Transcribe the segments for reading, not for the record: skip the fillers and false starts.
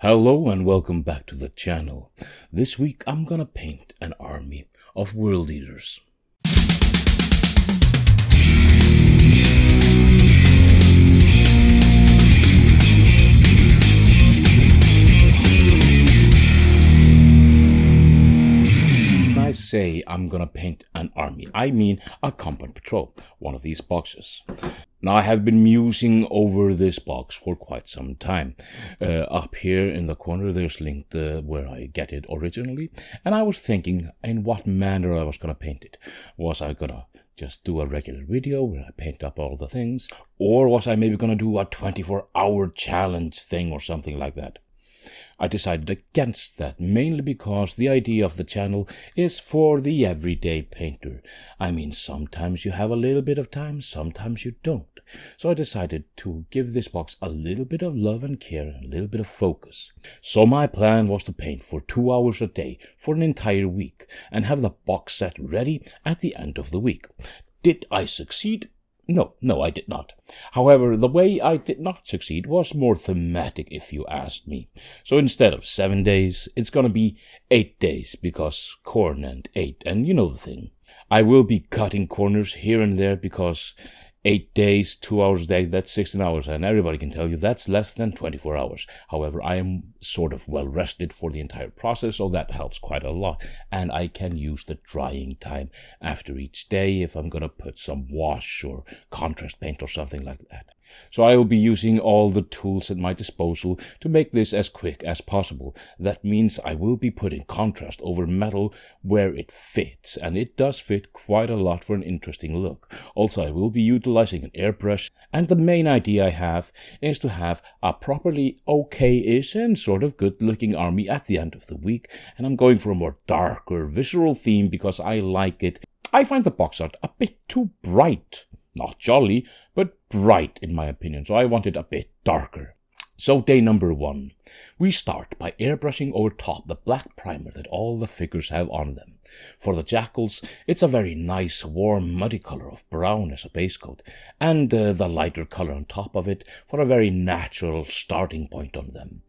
Hello and welcome back to the channel. This week I'm gonna paint an army of world eaters. When I say I'm gonna paint an army, I mean a combat patrol, one of these boxes. Now, I have been musing over this box for quite some time. Up here in the corner, there's linked where I get it originally, and I was thinking in what manner I was going to paint it. Was I going to just do a regular video where I paint up all the things, or was I maybe going to do a 24-hour challenge thing or something like that? I decided against that, mainly because the idea of the channel is for the everyday painter. I mean, sometimes you have a little bit of time, sometimes you don't. So I decided to give this box a little bit of love and care and a little bit of focus. So my plan was to paint for 2 hours a day for an entire week and have the box set ready at the end of the week. Did I succeed? No, I did not. However, the way I did not succeed was more thematic, if you asked me. So instead of 7 days, it's gonna be 8 days, because Khorne and 8, and you know the thing. I will be cutting corners here and there, because 8 days, 2 hours a day, that's 16 hours, and everybody can tell you that's less than 24 hours. However, I am sort of well rested for the entire process, so that helps quite a lot, and I can use the drying time after each day if I'm gonna put some wash or contrast paint or something like that. So I will be using all the tools at my disposal to make this as quick as possible. That means I will be putting contrast over metal where it fits, and it does fit quite a lot for an interesting look. Also, I will be utilizing an airbrush, and the main idea I have is to have a properly okay-ish and sort of good-looking army at the end of the week, and I'm going for a more darker visual theme because I like it. I find the box art a bit too bright. Not jolly, but bright in my opinion, so I want it a bit darker. So day number 1. We start by airbrushing over top the black primer that all the figures have on them. For the jackals, it's a very nice, warm, muddy color of brown as a base coat, and the lighter color on top of it for a very natural starting point on them.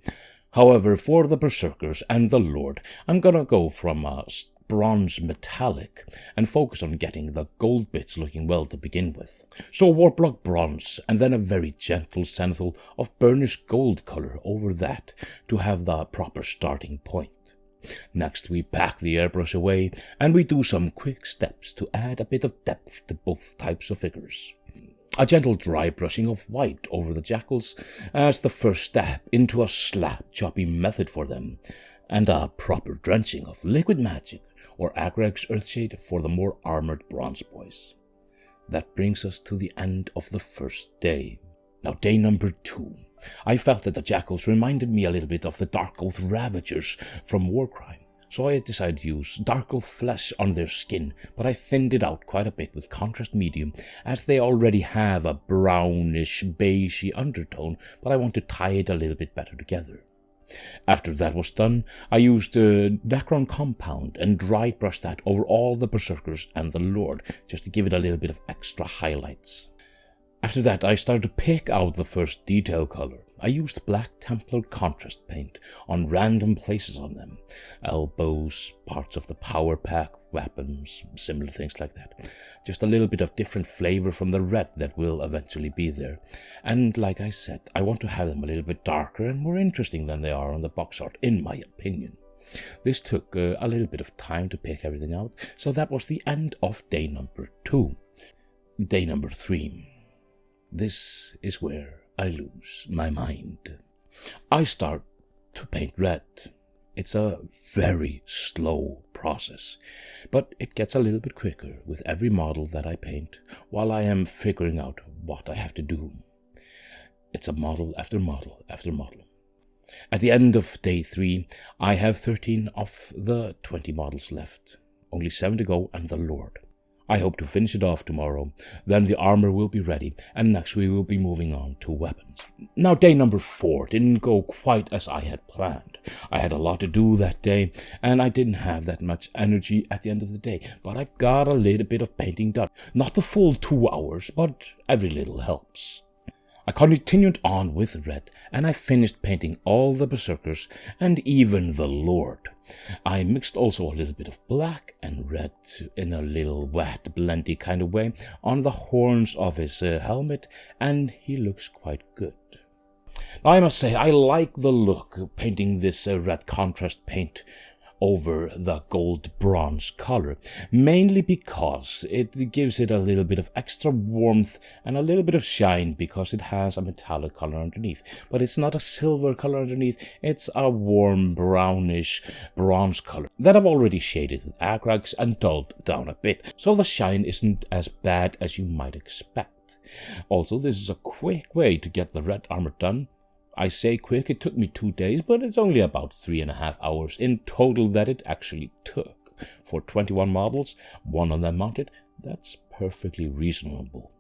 However, for the berserkers and the lord, I'm gonna go from a bronze metallic and focus on getting the gold bits looking well to begin with. So Warplock bronze and then a very gentle zenithal of burnished gold color over that to have the proper starting point. Next we pack the airbrush away and we do some quick steps to add a bit of depth to both types of figures. A gentle dry brushing of white over the jackals as the first step into a slap choppy method for them, and a proper drenching of liquid magic or Agreg's Earthshade for the more armored bronze boys. That brings us to the end of the first day. Now day number 2. I felt that the jackals reminded me a little bit of the Dark Oath Ravagers from Warcrime, so I decided to use Dark Oath flesh on their skin, but I thinned it out quite a bit with contrast medium, as they already have a brownish, beigey undertone, but I want to tie it a little bit better together. After that was done, I used Necron Compound and dry brushed that over all the berserkers and the lord, just to give it a little bit of extra highlights. After that, I started to pick out the first detail color. I used Black Templar contrast paint on random places on them. Elbows, parts of the power pack, weapons, similar things like that. Just a little bit of different flavor from the red that will eventually be there. And like I said, I want to have them a little bit darker and more interesting than they are on the box art, in my opinion. This took a little bit of time to pick everything out, so that was the end of day number 2. Day number 3. This is where I lose my mind. I start to paint red. It's a very slow process, but it gets a little bit quicker with every model that I paint while I am figuring out what I have to do. It's a model after model after model. At the end of day 3, I have 13 of the 20 models left. Only 7 to go and the lord. I hope to finish it off tomorrow, then the armor will be ready, and next we will be moving on to weapons. Now day number 4 didn't go quite as I had planned. I had a lot to do that day, and I didn't have that much energy at the end of the day, but I got a little bit of painting done. Not the full 2 hours, but every little helps. I continued on with red, and I finished painting all the berserkers and even the lord. I mixed also a little bit of black and red in a little wet, blendy kind of way on the horns of his helmet, and he looks quite good. Now, I must say, I like the look of painting this red contrast paint over the gold bronze color, mainly because it gives it a little bit of extra warmth and a little bit of shine because it has a metallic color underneath. But it's not a silver color underneath, it's a warm brownish bronze color that I've already shaded with acrylics and dulled down a bit, so the shine isn't as bad as you might expect. Also, this is a quick way to get the red armor done. I say quick, it took me 2 days, but it's only about 3.5 hours in total that it actually took. For 21 models, 1 of them mounted, that's perfectly reasonable.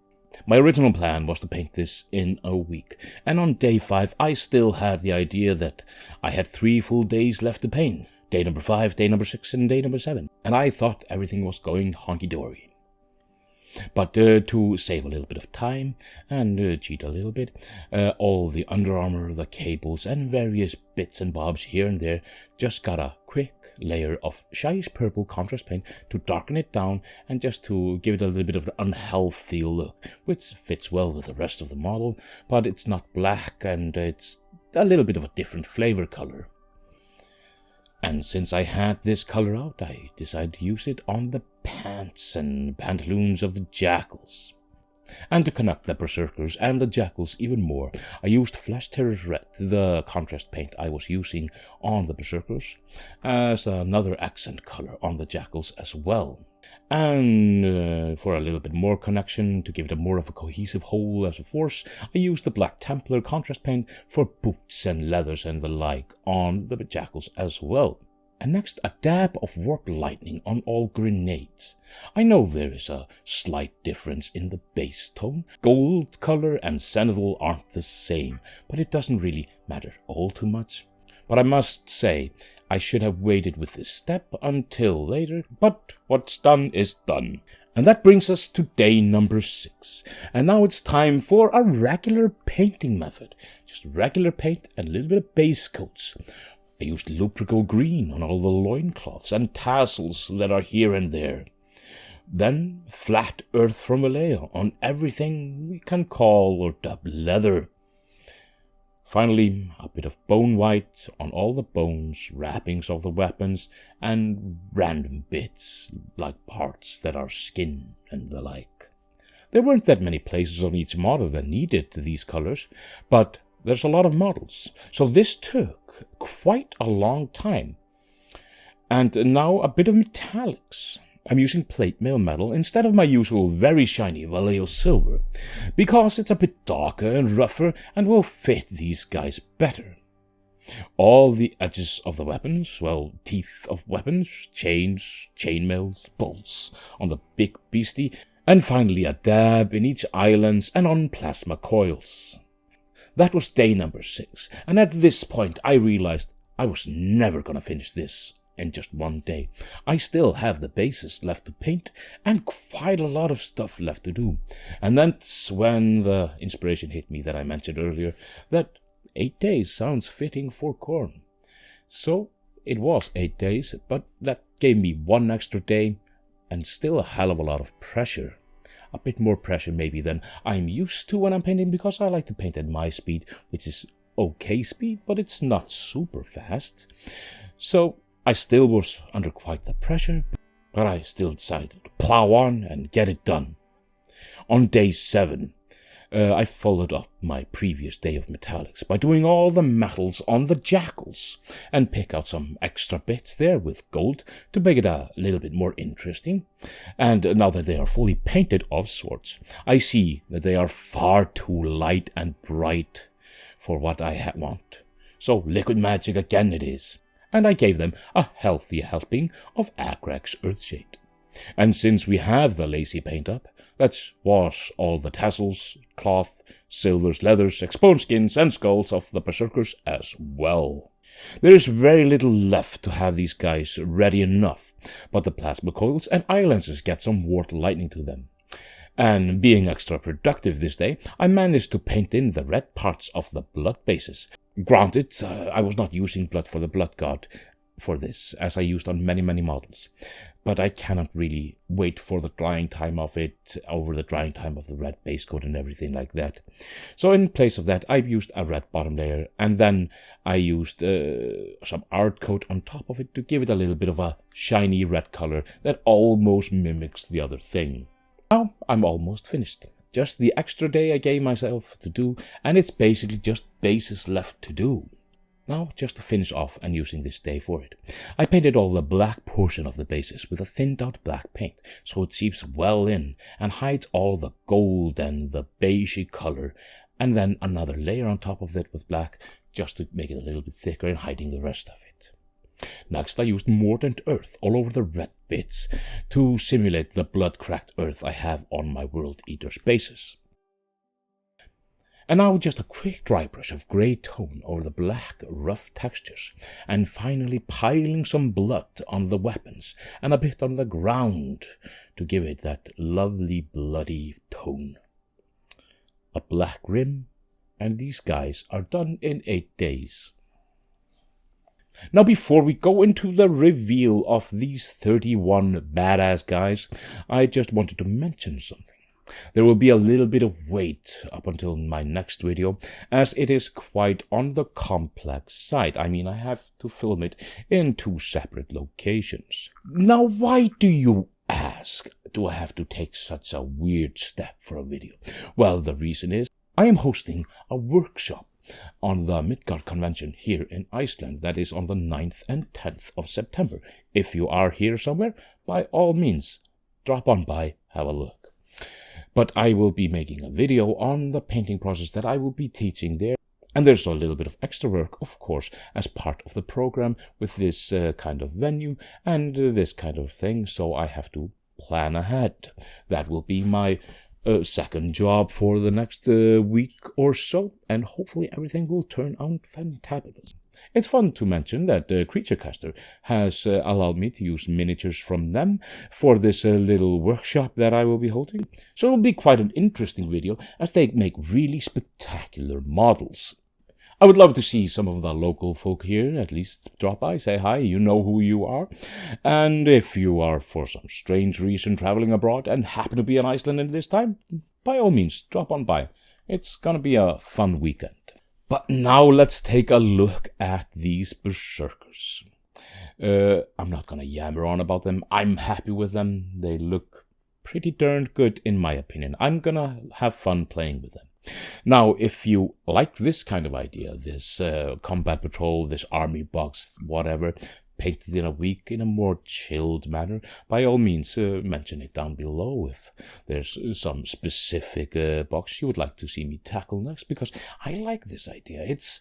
My original plan was to paint this in a week, and on day 5 I still had the idea that I had 3 full days left to paint. Day number 5, day number 6, and day number 7. And I thought everything was going honky-dory. But to save a little bit of time and cheat a little bit, all the Under Armour, the cables, and various bits and bobs here and there just got a quick layer of shyish purple contrast paint to darken it down and just to give it a little bit of an unhealthy look, which fits well with the rest of the model, but it's not black and it's a little bit of a different flavor color. And since I had this color out, I decided to use it on the pants and pantaloons of the jackals. And to connect the berserkers and the jackals even more, I used Flesh Terror Red, the contrast paint I was using on the berserkers, as another accent color on the jackals as well. And for a little bit more connection, to give it a more of a cohesive whole as a force, I used the Black Templar contrast paint for boots and leathers and the like on the jackals as well. And next, a dab of warp lightning on all grenades. I know there is a slight difference in the base tone. Gold color and zenithal aren't the same, but it doesn't really matter all too much. But I must say, I should have waited with this step until later, but what's done is done. And that brings us to day number 6. And now it's time for a regular painting method. Just regular paint and a little bit of base coats. I used lubrical green on all the loincloths and tassels that are here and there. Then flat earth from Vallejo on everything we can call or dub leather. Finally, a bit of bone white on all the bones, wrappings of the weapons, and random bits, like parts that are skin and the like. There weren't that many places on each model that needed these colors, but there's a lot of models, so this took quite a long time. And now a bit of metallics. I'm using plate mail metal instead of my usual very shiny Vallejo silver, because it's a bit darker and rougher and will fit these guys better. All the edges of the weapons, well, teeth of weapons, chains, chainmails, bolts on the big beastie, and finally a dab in each islands and on plasma coils. That was day number 6, and at this point I realized I was never gonna finish this in just one day. I still have the bases left to paint and quite a lot of stuff left to do. And that's when the inspiration hit me that I mentioned earlier, that 8 days sounds fitting for Khorne. So it was 8 days, but that gave me 1 extra day and still a hell of a lot of pressure. A bit more pressure maybe than I'm used to when I'm painting, because I like to paint at my speed, which is okay speed, but it's not super fast. So I still was under quite the pressure, but I still decided to plow on and get it done. On day 7, I followed up my previous day of metallics by doing all the metals on the jackals and pick out some extra bits there with gold to make it a little bit more interesting. And now that they are fully painted of sorts, I see that they are far too light and bright for what I want. So liquid magic again it is. And I gave them a healthy helping of Agrax Earthshade. And since we have the lacy paint up, let's wash all the tassels, cloth, silvers, leathers, exposed skins, and skulls of the berserkers as well. There is very little left to have these guys ready enough, but the plasma coils and eye lenses get some warp lightning to them. And being extra productive this day, I managed to paint in the red parts of the blood bases. Granted, I was not using blood for the blood god for this, as I used on many models. But I cannot really wait for the drying time of it over the drying time of the red base coat and everything like that. So in place of that, I've used a red bottom layer, and then I used some art coat on top of it to give it a little bit of a shiny red color that almost mimics the other thing. Now I'm almost finished. Just the extra day I gave myself to do, and it's basically just bases left to do. Now, just to finish off and using this day for it, I painted all the black portion of the bases with a thinned out black paint, so it seeps well in and hides all the gold and the beigey color, and then another layer on top of it with black, just to make it a little bit thicker and hiding the rest of it. Next, I used mordant earth all over the red bits to simulate the blood-cracked earth I have on my World Eater's bases. And now just a quick dry brush of grey tone over the black, rough textures, and finally piling some blood on the weapons and a bit on the ground to give it that lovely bloody tone. A black rim, and these guys are done in 8 days. Now, before we go into the reveal of these 31 badass guys, I just wanted to mention something. There will be a little bit of wait up until my next video, as it is quite on the complex side. I mean, I have to film it in 2 separate locations. Now, why do you ask? Do I have to take such a weird step for a video? Well, the reason is I am hosting a workshop on the Midgard convention here in Iceland. That is on the 9th and 10th of September. If you are here somewhere, by all means, drop on by, have a look. But I will be making a video on the painting process that I will be teaching there. And there's a little bit of extra work, of course, as part of the program with this kind of venue and this kind of thing. So I have to plan ahead. That will be my second job for the next week or so, and hopefully everything will turn out fantabulous. It's fun to mention that Creature Caster has allowed me to use miniatures from them for this little workshop that I will be holding. So it'll be quite an interesting video, as they make really spectacular models. I would love to see some of the local folk here at least drop by, say hi, you know who you are. And if you are for some strange reason traveling abroad and happen to be in Iceland at this time, by all means, drop on by. It's gonna be a fun weekend. But now let's take a look at these berserkers. I'm not gonna yammer on about them. I'm happy with them. They look pretty darn good in my opinion. I'm gonna have fun playing with them. Now, if you like this kind of idea, this combat patrol, this army box, whatever, painted in a week in a more chilled manner, by all means mention it down below if there's some specific box you would like to see me tackle next, because I like this idea. It's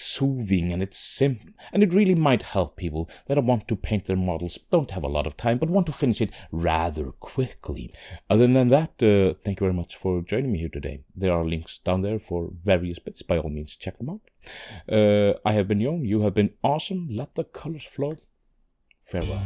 soothing and it's simple, and it really might help people that want to paint their models, don't have a lot of time, but want to finish it rather quickly. Other than that, thank you very much for joining me here today. There are links down there for various bits. By all means, check them out. I have been Jon. You have been awesome. Let the colors flow. Farewell.